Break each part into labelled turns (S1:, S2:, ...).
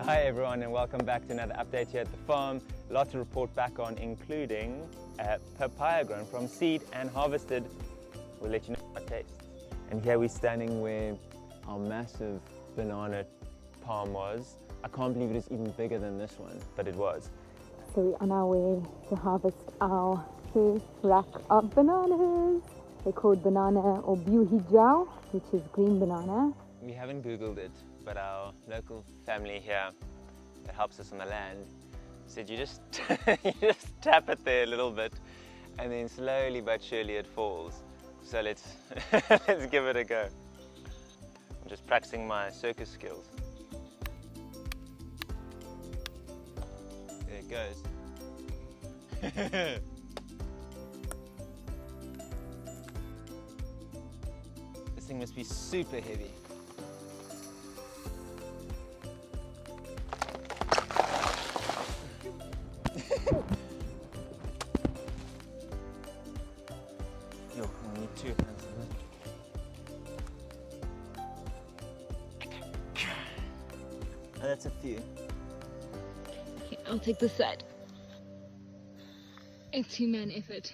S1: Hi everyone and welcome back to another update here at the farm. A lot to report back on, including papaya grown from seed and harvested. We'll let you know how it tastes. And here we're standing where our massive banana palm was. I can't believe it is even bigger than this one, but it was.
S2: So we're on our way to harvest our first rack of bananas. They're called banana or buhijau, which is green banana.
S1: We haven't Googled it, but our local family here that helps us on the land said you just, you just tap it there a little bit and then slowly but surely it falls. So let's, let's give it a go. I'm just practicing my circus skills. There it goes. This thing must be super heavy. Yo, I need 2 hands on it. Oh, that's a few.
S2: Okay, I'll take this side. A two-man effort.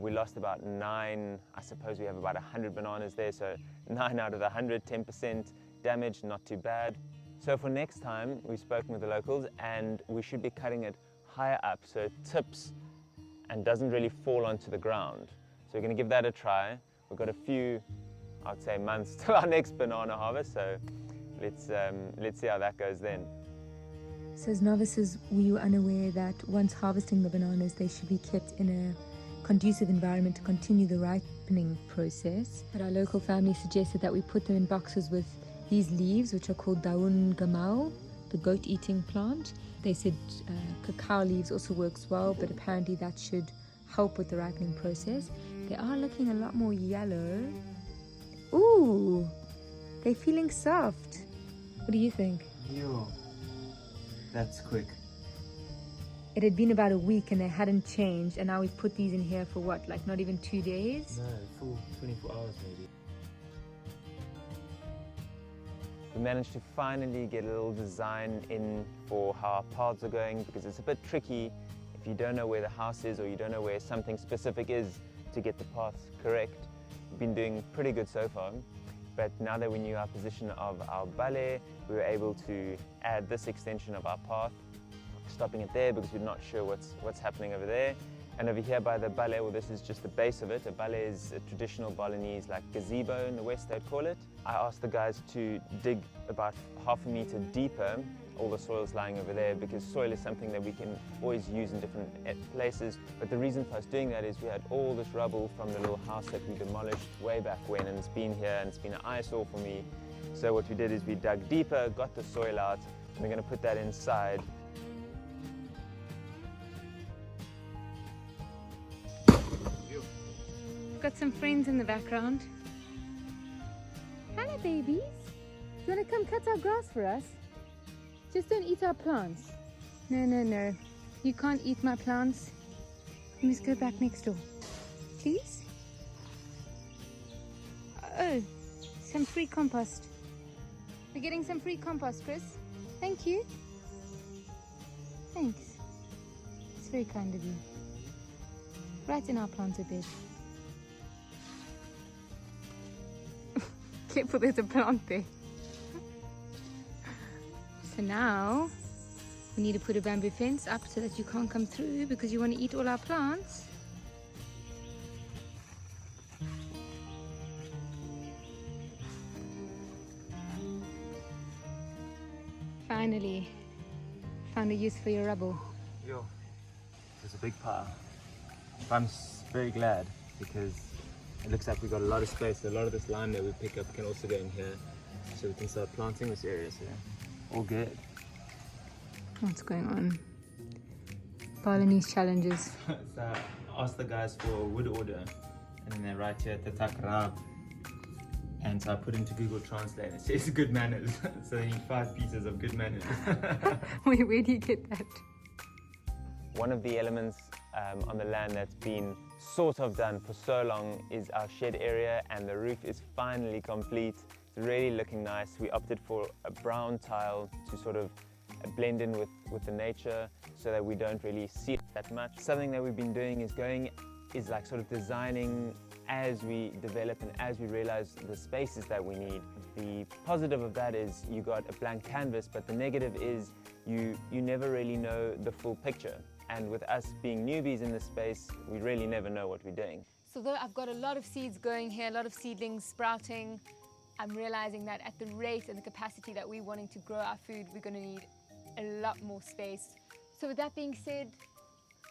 S1: We lost about 9, I suppose we have about 100 bananas there, so 9 out of the 100, 10% damage, not too bad. So for next time, we've spoken with the locals and we should be cutting it higher up so it tips and doesn't really fall onto the ground. So we're going to give that a try. We've got a few, I'd say, months till our next banana harvest, so let's see how that goes then.
S2: So as novices, we were unaware that once harvesting the bananas, they should be kept in a conducive environment to continue the ripening process. But our local family suggested that we put them in boxes with these leaves, which are called daun gamau, the goat-eating plant. They said cacao leaves also works well, but apparently that should help with the ripening process. They are looking a lot more yellow. Ooh, they're feeling soft. What do you think?
S1: Yo, that's quick.
S2: It had been about a week and they hadn't changed, and now we've put these in here for what, like not even 2 days?
S1: No, full 24 hours maybe. We managed to finally get a little design in for how our paths are going, because it's a bit tricky if you don't know where the house is or you don't know where something specific is to get the paths correct. We've been doing pretty good so far, but now that we knew our position of our bale, we were able to add this extension of our path, stopping it there because we're not sure what's happening over there. And over here by the bale, well, this is just the base of it. A bale is a traditional Balinese like gazebo in the west they'd call it. I asked the guys to dig about ½ a meter deeper, all the soil's lying over there, because soil is something that we can always use in different places. But the reason for us doing that is we had all this rubble from the little house that we demolished way back when, and it's been here and it's been an eyesore for me. So what we did is we dug deeper, got the soil out, and we're going to put that inside.
S2: Got some friends in the background. Hello babies. Do you want to come cut our grass for us? Just don't eat our plants. No, no, no. You can't eat my plants. You must go back next door. Please? Oh, some free compost. We're getting some free compost, Chris. Thank you. Thanks. It's very kind of you. Right in our planter bed. Careful, there's a plant there. So now we need to put a bamboo fence up so that you can't come through because you want to eat all our plants. Finally found a use for your rubble.
S1: Yo, there's a big pile. I'm very glad because it looks like we've got a lot of space. A lot of this lime that we pick up can also go in here, so we can start planting this area. So all good.
S2: What's going on? Balinese challenges.
S1: So I asked the guys for a wood order, and then they're right here at the takrab. And so I put into Google Translate. It says good manners. So they need 5 pieces of good manners.
S2: Wait, where do you get that?
S1: One of the elements on the land that's been sort of done for so long is our shed area, and the roof is finally complete. It's really looking nice. We opted for a brown tile to sort of blend in with the nature so that we don't really see it that much. Something that we've been doing is like sort of designing as we develop and as we realize the spaces that we need. The positive of that is you got a blank canvas, but the negative is you never really know the full picture. And with us being newbies in this space, we really never know what we're doing.
S2: So though I've got a lot of seeds going here, a lot of seedlings sprouting, I'm realizing that at the rate and the capacity that we're wanting to grow our food, we're going to need a lot more space. So with that being said,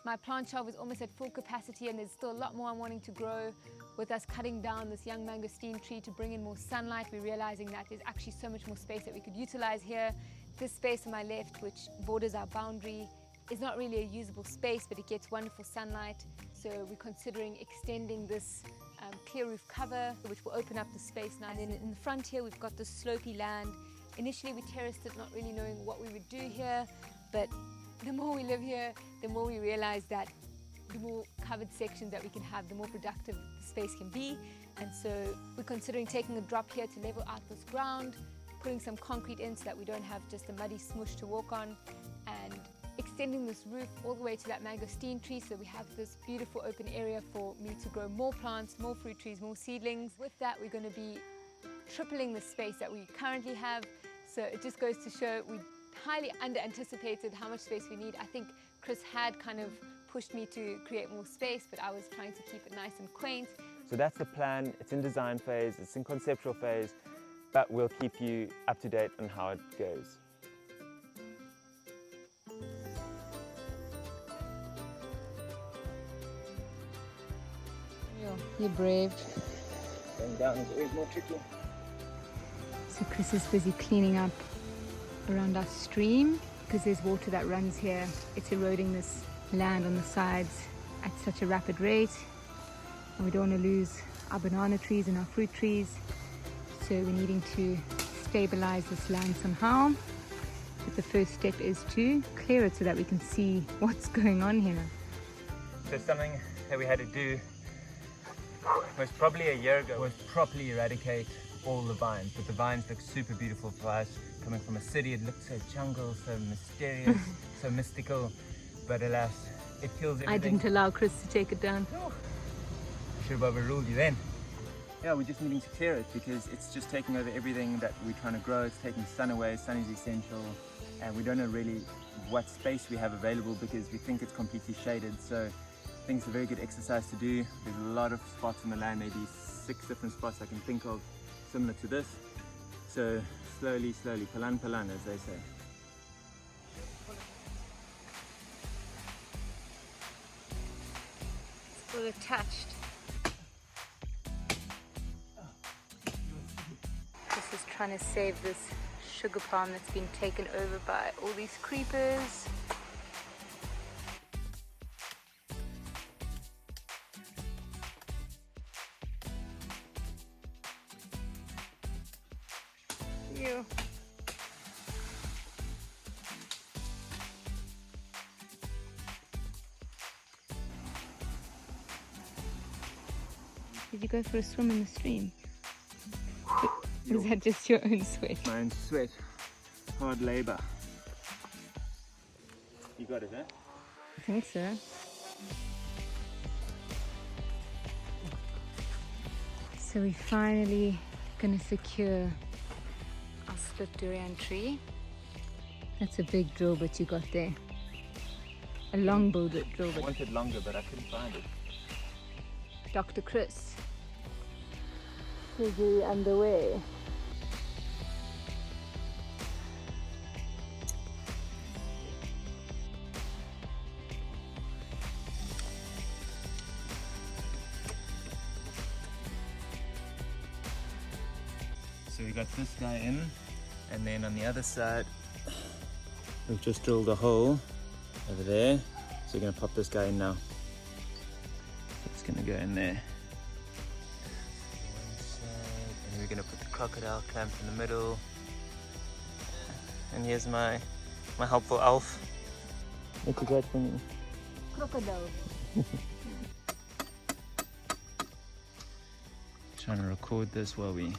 S2: my plant shelf is almost at full capacity and there's still a lot more I'm wanting to grow. With us cutting down this young mangosteen tree to bring in more sunlight, we're realizing that there's actually so much more space that we could utilize here. This space on my left, which borders our boundary, is not really a usable space, but it gets wonderful sunlight. So we're considering extending this clear roof cover, which will open up the space now. And then in the front here, we've got this slopey land. Initially, we terraced it, not really knowing what we would do here, but the more we live here, the more we realize that the more covered sections that we can have, the more productive the space can be. And so we're considering taking a drop here to level out this ground, putting some concrete in so that we don't have just a muddy smush to walk on, and extending this roof all the way to that mangosteen tree so we have this beautiful open area for me to grow more plants, more fruit trees, more seedlings. With that, we're going to be tripling the space that we currently have. So it just goes to show we highly under-anticipated how much space we need. I think Chris had kind of pushed me to create more space, but I was trying to keep it nice and quaint.
S1: So that's the plan. It's in design phase, it's in conceptual phase, but we'll keep you up to date on how it goes.
S2: You're brave.
S1: Going down is always more tricky.
S2: So Chris is busy cleaning up around our stream because there's water that runs here. It's eroding this land on the sides at such a rapid rate, and we don't want to lose our banana trees and our fruit trees, so we're needing to stabilize this land somehow. But the first step is to clear it so that we can see what's going on here.
S1: So something that we had to do most probably a year ago was properly eradicate all the vines. But the vines look super beautiful for us. Coming from a city, it looked so jungle, so mysterious, so mystical. But alas, it kills everything.
S2: I didn't allow Chris to take it down.
S1: I should have overruled you then. Yeah, we're just needing to clear it because it's just taking over everything that we're trying to grow. It's taking sun away. Sun is essential, and we don't know really what space we have available because we think it's completely shaded. So I think it's a very good exercise to do. There's a lot of spots on the land, maybe 6 different spots I can think of similar to this. So slowly, slowly, palan palan, as they say.
S2: It's all attached. Chris is trying to save this sugar palm that's been taken over by all these creepers. Ew. Did you go for a swim in the stream? Was that just your own sweat?
S1: My own sweat. Hard labor. You got it, huh?
S2: I think so. So we're finally going to secure our split durian tree. That's a big drill bit you got there. A long drill bit.
S1: I wanted longer, but I couldn't find it.
S2: Dr. Chris is really underway.
S1: So we got this guy in, and then on the other side we've just drilled a hole over there. So we're going to pop this guy in now. It's going to go in there. One side, and we're going to put the crocodile clamp in the middle. And here's my helpful elf. What you got for me?
S2: Crocodile.
S1: Trying to record this while we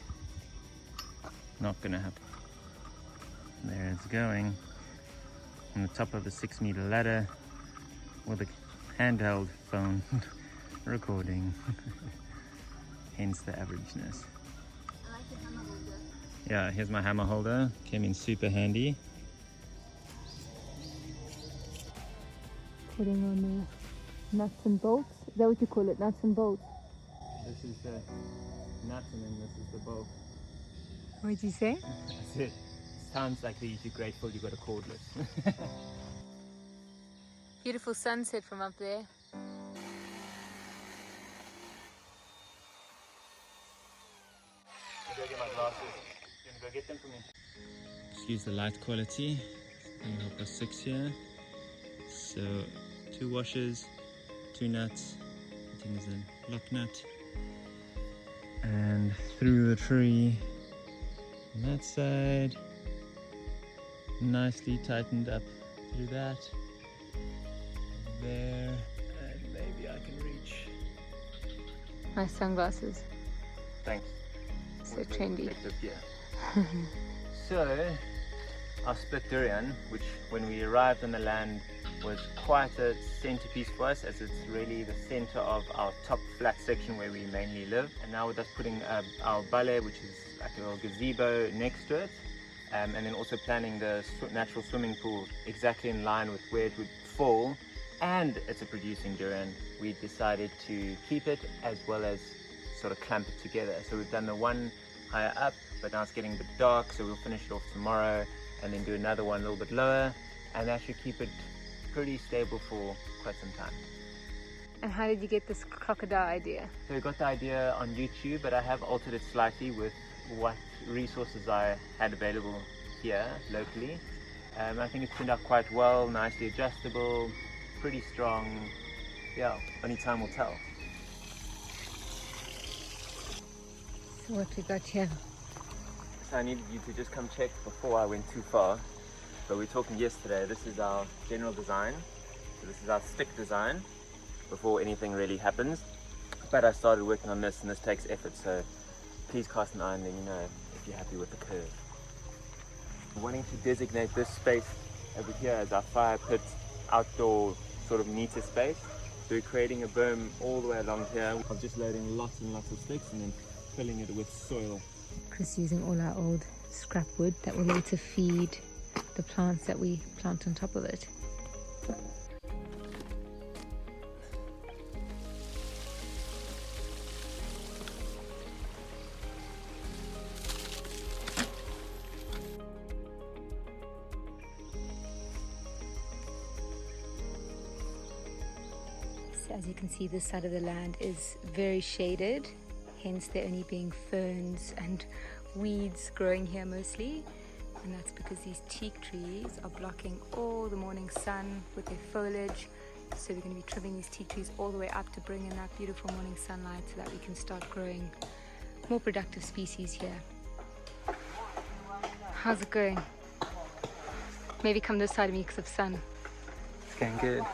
S1: Not gonna happen. There it's going on the top of a 6-meter ladder with a handheld phone recording. Hence the averageness.
S2: I like the hammer holder.
S1: Yeah, here's my hammer holder. Came in super handy.
S2: Putting on the nuts and bolts. Is that what you call it? Nuts and bolts?
S1: This is the nut and then this is the bolt.
S2: What did you say?
S1: That's it. Sounds like you're grateful you got a cordless.
S2: Beautiful sunset from up there.
S1: Go get my glasses. You wanna go get them for me? Excuse the light quality. I'm help us 6 here. So 2 washers, 2 nuts. I think there's a lock nut. And through the tree on that side. Nicely tightened up through that. There. And maybe I can reach.
S2: Nice sunglasses.
S1: Thanks.
S2: So trendy.
S1: So, our split durian, which when we arrived on the land was quite a centerpiece for us, as it's really the center of our top flat section where we mainly live. And now with us putting our ballet, which is like a little gazebo next to it, and then also planning the natural swimming pool exactly in line with where it would fall, and it's a producing durian, we decided to keep it as well as sort of clamp it together. So we've done the one higher up, but now it's getting a bit dark, so we'll finish it off tomorrow and then do another one a little bit lower, and that should keep it pretty stable for quite some time.
S2: And how did you get this crocodile idea?
S1: So we got the idea on YouTube, but I have altered it slightly with what resources I had available here locally. I think it's turned out quite well, nicely adjustable, pretty strong. Yeah, only time will tell.
S2: So what we got here?
S1: So I needed you to just come check before I went too far. But we were talking yesterday, this is our general design. So this is our stick design before anything really happens. But I started working on this and this takes effort, so please cast an eye and let me know if you're happy with the curve. We're wanting to designate this space over here as our fire pit outdoor sort of meter space. So we're creating a berm all the way along here. I'm just loading lots and lots of sticks and then filling it with soil.
S2: Chris using all our old scrap wood that will later feed the plants that we plant on top of it. So as you can see, this side of the land is very shaded, hence there only being ferns and weeds growing here mostly. And that's because these teak trees are blocking all the morning sun with their foliage. So we're going to be trimming these teak trees all the way up to bring in that beautiful morning sunlight so that we can start growing more productive species here. How's it going? Maybe come this side of me because of sun.
S1: It's going good.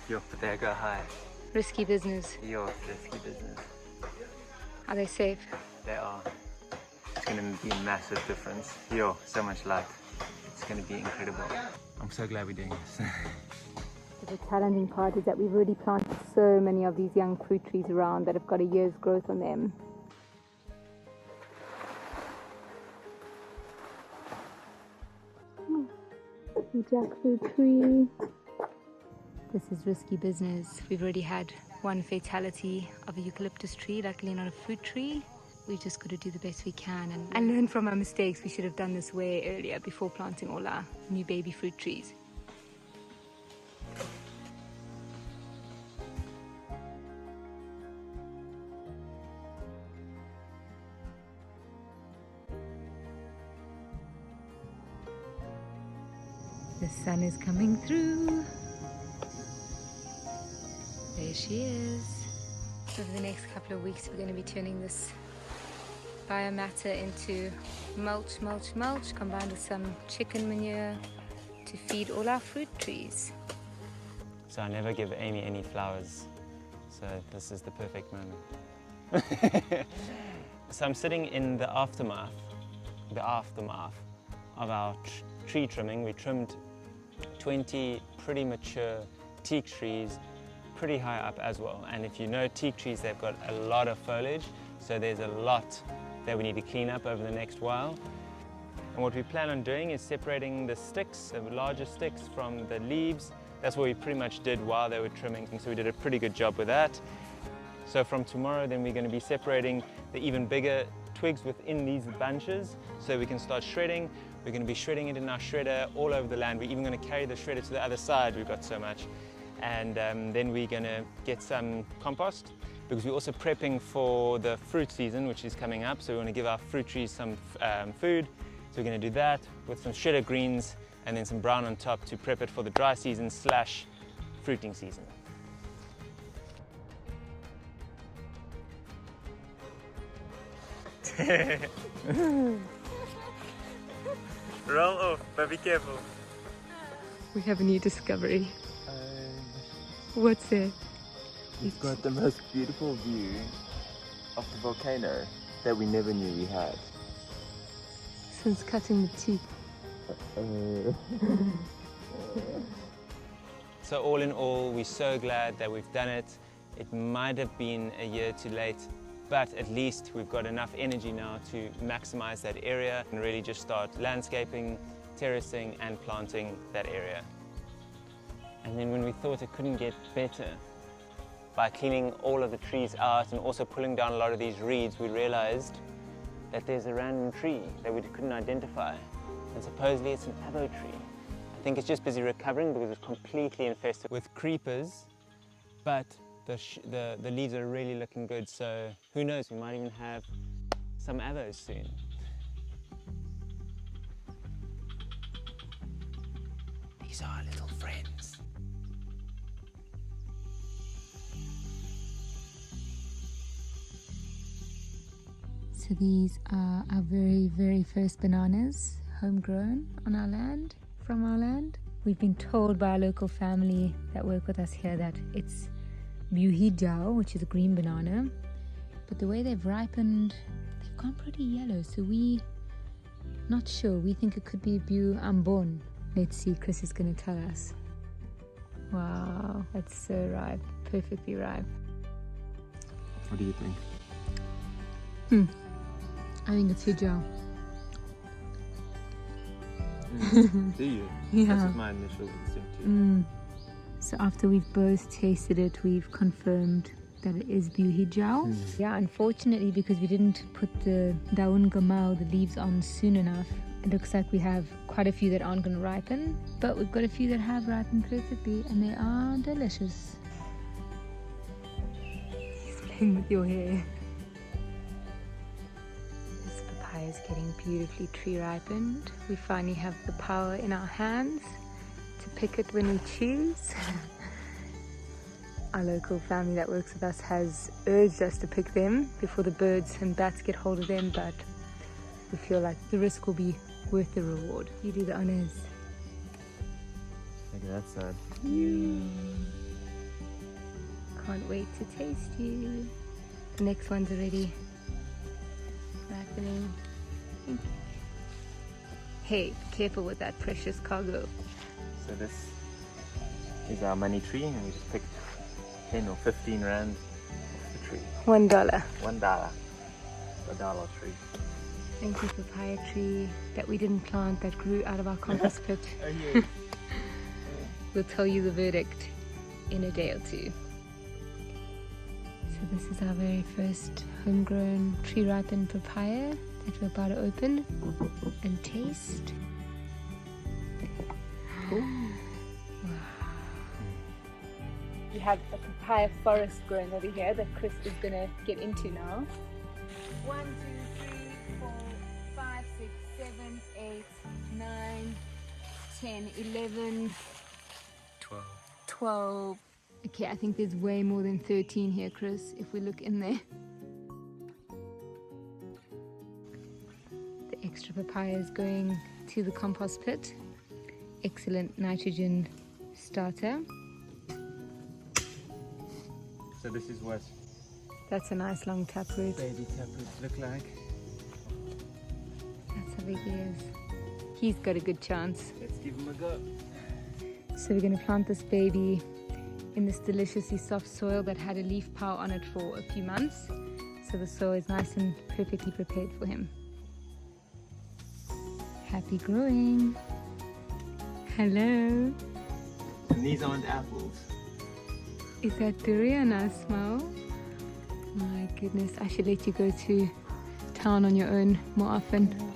S1: Yo, but there go high.
S2: Risky business.
S1: Yo, risky business.
S2: Are they safe?
S1: They are. It's going to be a massive difference. Yo, so much light. It's going to be incredible. I'm so glad we're doing this.
S2: The challenging part is that we've already planted so many of these young fruit trees around that have got a year's growth on them. The jackfruit tree. This is risky business. We've already had one fatality of a eucalyptus tree, luckily not a fruit tree. We've just got to do the best we can and learn from our mistakes. We should have done this way earlier before planting all our new baby fruit trees. The sun is coming through. There she is. Over the next couple of weeks, we're going to be turning this biomatter into mulch, combined with some chicken manure to feed all our fruit trees.
S1: So I never give Amy any flowers, so this is the perfect moment. So I'm sitting in the aftermath the aftermath of our tree trimming. We trimmed 20 pretty mature teak trees pretty high up as well. And if you know teak trees, they've got a lot of foliage, so there's a lot that we need to clean up over the next while. And what we plan on doing is separating the sticks, the larger sticks, from the leaves. That's what we pretty much did while they were trimming, so we did a pretty good job with that. So from tomorrow then we're going to be separating the even bigger twigs within these bunches so we can start shredding. We're going to be shredding it in our shredder all over the land. We're even going to carry the shredder to the other side, we've got so much. And then we're going to get some compost, because we're also prepping for the fruit season, which is coming up. So we want to give our fruit trees some food. So we're going to do that with some shredder greens and then some brown on top to prep it for the dry season / fruiting season. Roll off, but be careful.
S2: We have a new discovery. What's it?
S3: We've got the most beautiful view of the volcano that we never knew we had.
S2: Since cutting the teeth.
S1: So all in all, we're so glad that we've done it. It might have been a year too late, but at least we've got enough energy now to maximize that area and really just start landscaping, terracing and planting that area. And then when we thought it couldn't get better, by cleaning all of the trees out and also pulling down a lot of these reeds, we realized that there's a random tree that we couldn't identify. And supposedly it's an avo tree. I think it's just busy recovering because it's completely infested with creepers, but the leaves are really looking good, so who knows, we might even have some avos soon. These are our little friends.
S2: So these are our very, very first bananas, homegrown on our land, from our land. We've been told by our local family that work with us here that it's buhijao, which is a green banana, but the way they've ripened, they've gone pretty yellow, so we not sure. We think it could be bu ambon. Let's see, Chris is going to tell us. Wow, that's so ripe, perfectly ripe.
S3: What do you think?
S2: I think it's hijao.
S3: Do you?
S2: Yeah.
S3: That's my initial instinct too.
S2: So after we've both tasted it, we've confirmed that it is buhijao. Yeah, unfortunately, because we didn't put the daun gamao, the leaves, on soon enough, it looks like we have quite a few that aren't going to ripen, but we've got a few that have ripened perfectly, and they are delicious. He's playing with your hair. This papaya is getting beautifully tree ripened. We finally have the power in our hands to pick it when we choose. Our local family that works with us has urged us to pick them before the birds and bats get hold of them, but we feel like the risk will be worth the reward. You do the honors.
S3: Look at that side.
S2: Can't wait to taste you. The next one's already ripening. Hey, careful with that precious cargo.
S3: So this is our money tree, and we just picked 10 or 15 rand off the tree.
S2: $1.
S3: $1. A dollar tree.
S2: Thank you, papaya tree that we didn't plant, that grew out of our compost pit.
S3: Oh yeah.
S2: We'll tell you the verdict in a day or two. So this is our very first homegrown tree ripened papaya that we're about to open and taste. Wow. We have a papaya forest growing over here that Chris is going to get into now. 1, 2, 3, 4, 5, 6, 7, 8, 9, 10, 11, 12. Okay, I think there's way more than 13 here, Chris, if we look in there. The extra papaya is going to the compost pit. Excellent nitrogen starter.
S3: So this is what
S2: That's a nice long taproot.
S3: baby taproots look like.
S2: That's a think he is. He's got a good chance.
S3: Let's give him a go.
S2: So we're going to plant this baby in this deliciously soft soil that had a leaf pile on it for a few months. So the soil is nice and perfectly prepared for him. Happy growing. Hello.
S3: And these aren't apples.
S2: Is that durian I smell? My goodness, I should let you go to town on your own more often.